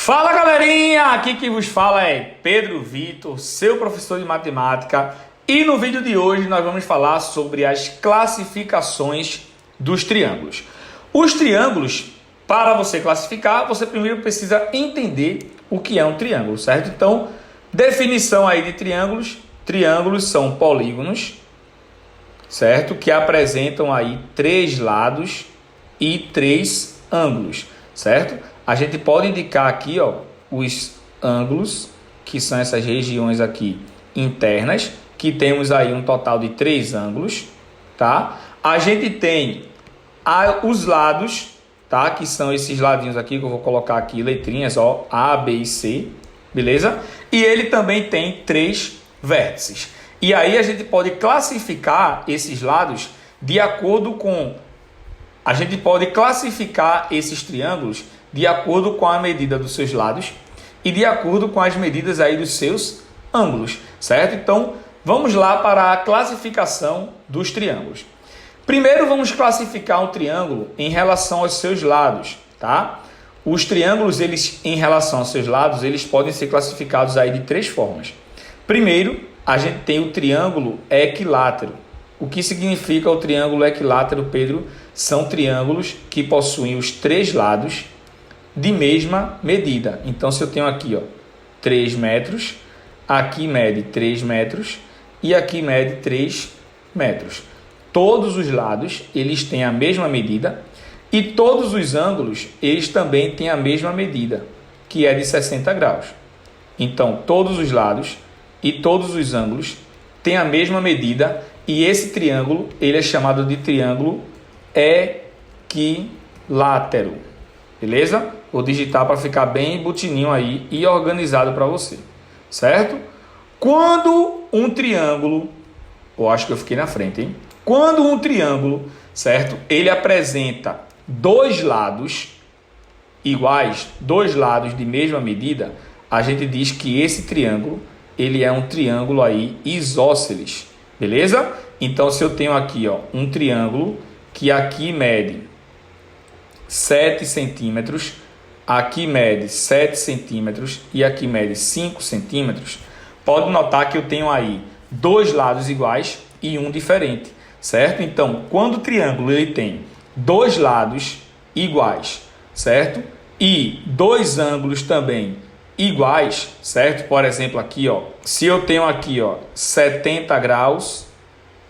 Fala galerinha, aqui que vos fala é Pedro Vitor, seu professor de matemática, e no vídeo de hoje nós vamos falar sobre as classificações dos triângulos. Os triângulos, para você classificar, você primeiro precisa entender o que é um triângulo, certo? Então, definição aí de triângulos: triângulos são polígonos, certo? Que apresentam aí 3 lados e 3 ângulos, certo? A gente pode indicar aqui, ó, os ângulos, que são essas regiões aqui internas, que temos aí um total de 3 ângulos, tá? A gente tem os lados, tá? Que são esses ladinhos aqui, que eu vou colocar aqui letrinhas, ó, A, B e C, beleza? E ele também tem 3 vértices. E aí a gente pode classificar esses lados de acordo com... A gente pode classificar esses triângulos de acordo com a medida dos seus lados e de acordo com as medidas aí dos seus ângulos, certo? Então, vamos lá para a classificação dos triângulos. Primeiro, vamos classificar um triângulo em relação aos seus lados, tá? Os triângulos, eles, em relação aos seus lados, eles podem ser classificados aí de 3 formas. Primeiro, a gente tem o triângulo equilátero. O que significa o triângulo equilátero, Pedro? São triângulos que possuem os 3 lados de mesma medida. Então, se eu tenho aqui, ó, 3 metros, aqui mede 3 metros e aqui mede 3 metros. Todos os lados, eles têm a mesma medida e todos os ângulos, eles também têm a mesma medida, que é de 60 graus. Então, todos os lados e todos os ângulos têm a mesma medida e esse triângulo, ele é chamado de triângulo equilátero. Beleza? Vou digitar para ficar bem bonitinho aí e organizado para você, certo? Quando um triângulo, eu acho que eu fiquei na frente, hein? Quando um triângulo, certo? Ele apresenta 2 lados iguais, 2 lados de mesma medida, a gente diz que esse triângulo, ele é um triângulo aí isósceles, beleza? Então, se eu tenho aqui, ó, um triângulo que aqui mede 7 centímetros, aqui mede 7 centímetros e aqui mede 5 centímetros, pode notar que eu tenho aí 2 lados iguais e um diferente, certo? Então, quando o triângulo ele tem 2 lados iguais, certo? E 2 ângulos também iguais, certo? Por exemplo, aqui, ó, se eu tenho aqui, ó, 70 graus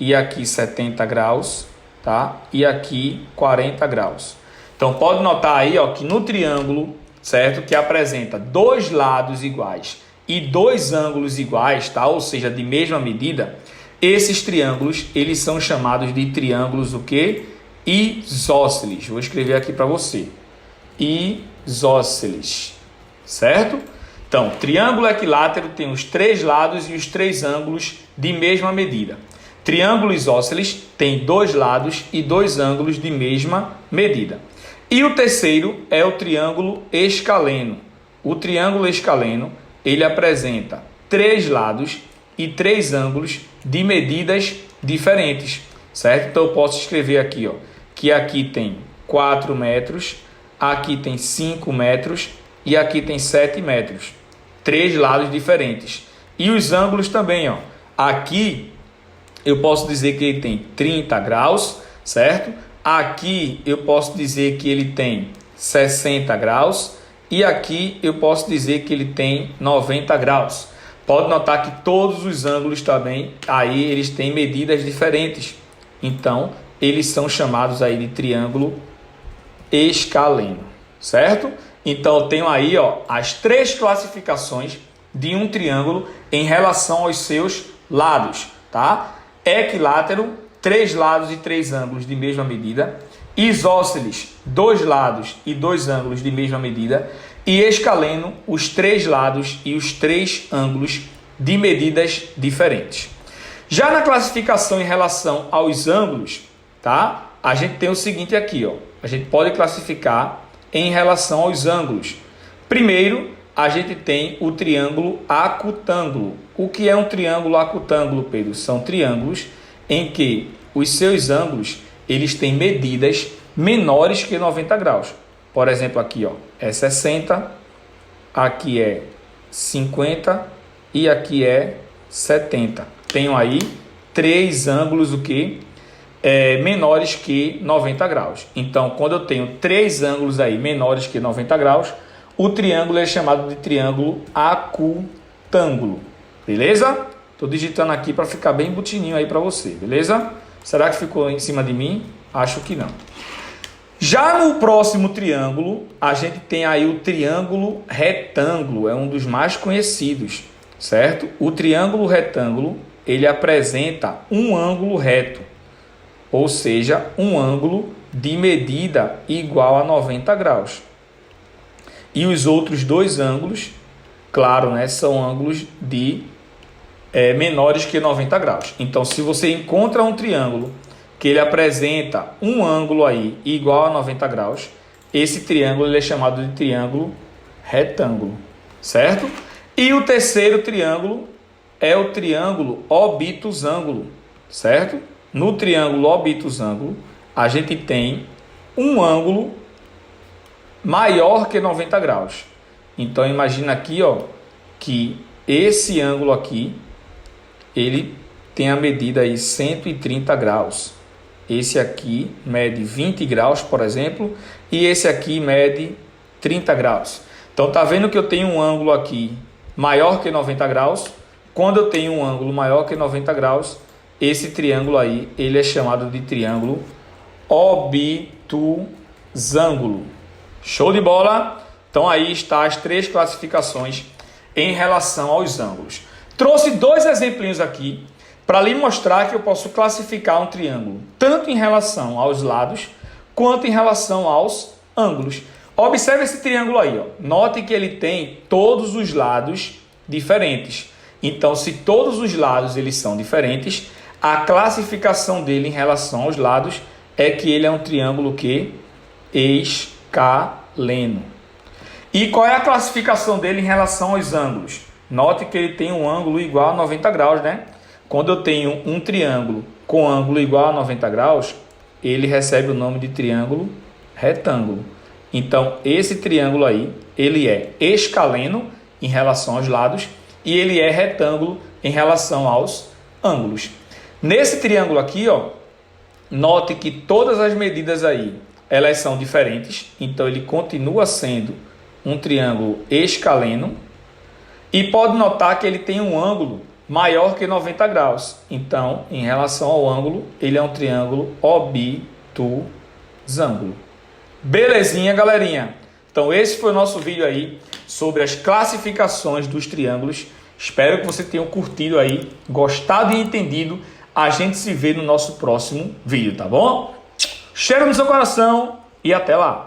e aqui 70 graus, tá? E aqui 40 graus. Então, pode notar aí, ó, que no triângulo, certo, que apresenta 2 lados iguais e 2 ângulos iguais, tá? Ou seja, de mesma medida, esses triângulos, eles são chamados de triângulos o quê? Isósceles. Vou escrever aqui para você. Isósceles, certo? Então, triângulo equilátero tem os 3 lados e os 3 ângulos de mesma medida. Triângulo isósceles tem 2 lados e 2 ângulos de mesma medida. E o terceiro é o triângulo escaleno. O triângulo escaleno, ele apresenta 3 lados e 3 ângulos de medidas diferentes, certo? Então eu posso escrever aqui, ó, que aqui tem 4 metros, aqui tem 5 metros e aqui tem 7 metros. 3 lados diferentes. E os ângulos também, ó. Aqui eu posso dizer que ele tem 30 graus, certo? Aqui eu posso dizer que ele tem 60 graus e aqui eu posso dizer que ele tem 90 graus. Pode notar que todos os ângulos também, aí eles têm medidas diferentes. Então, eles são chamados aí de triângulo escaleno, certo? Então, eu tenho aí, ó, as 3 classificações de um triângulo em relação aos seus lados, tá? Equilátero, 3 lados e 3 ângulos de mesma medida. Isósceles, 2 lados e 2 ângulos de mesma medida. E escaleno, os 3 lados e os 3 ângulos de medidas diferentes. Já na classificação em relação aos ângulos, tá? A gente tem o seguinte aqui, ó. A gente pode classificar em relação aos ângulos. Primeiro, a gente tem o triângulo acutângulo. O que é um triângulo acutângulo, Pedro? São triângulos em que os seus ângulos, eles têm medidas menores que 90 graus. Por exemplo, aqui, ó, é 60 aqui é 50 e aqui é 70. Tenho aí 3 ângulos o que? Menores que 90 graus. Então, quando eu tenho 3 ângulos aí menores que 90 graus, o triângulo é chamado de triângulo acutângulo. Beleza? Estou digitando aqui para ficar bem bonitinho aí para você, beleza? Será que ficou em cima de mim? Acho que não. Já no próximo triângulo, a gente tem aí o triângulo retângulo, é um dos mais conhecidos, certo? O triângulo retângulo, ele apresenta um ângulo reto, ou seja, um ângulo de medida igual a 90 graus. E os outros 2 ângulos, claro, né, são ângulos de menores que 90 graus. Então, se você encontra um triângulo que ele apresenta um ângulo aí igual a 90 graus, esse triângulo ele é chamado de triângulo retângulo, certo? E o terceiro triângulo é o triângulo obtusângulo, certo? No triângulo obtusângulo, a gente tem um ângulo maior que 90 graus. Então, imagina aqui, ó, que esse ângulo aqui, ele tem a medida aí 130 graus. Esse aqui mede 20 graus, por exemplo, e esse aqui mede 30 graus. Então, tá vendo que eu tenho um ângulo aqui maior que 90 graus? Quando eu tenho um ângulo maior que 90 graus, esse triângulo aí, ele é chamado de triângulo obtusângulo. Show de bola? Então, aí está as 3 classificações em relação aos ângulos. Trouxe 2 exemplinhos aqui para lhe mostrar que eu posso classificar um triângulo tanto em relação aos lados quanto em relação aos ângulos. Observe esse triângulo aí, ó. Note que ele tem todos os lados diferentes. Então, se todos os lados eles são diferentes, a classificação dele em relação aos lados é que ele é um triângulo que escaleno. E qual é a classificação dele em relação aos ângulos? Note que ele tem um ângulo igual a 90 graus, né? Quando eu tenho um triângulo com ângulo igual a 90 graus, ele recebe o nome de triângulo retângulo. Então, esse triângulo aí, ele é escaleno em relação aos lados e ele é retângulo em relação aos ângulos. Nesse triângulo aqui, ó, note que todas as medidas aí, elas são diferentes. Então, ele continua sendo um triângulo escaleno. E pode notar que ele tem um ângulo maior que 90 graus. Então, em relação ao ângulo, ele é um triângulo obtusângulo. Belezinha, galerinha? Então, esse foi o nosso vídeo aí sobre as classificações dos triângulos. Espero que você tenha curtido aí, gostado e entendido. A gente se vê no nosso próximo vídeo, tá bom? Cheiro no seu coração e até lá!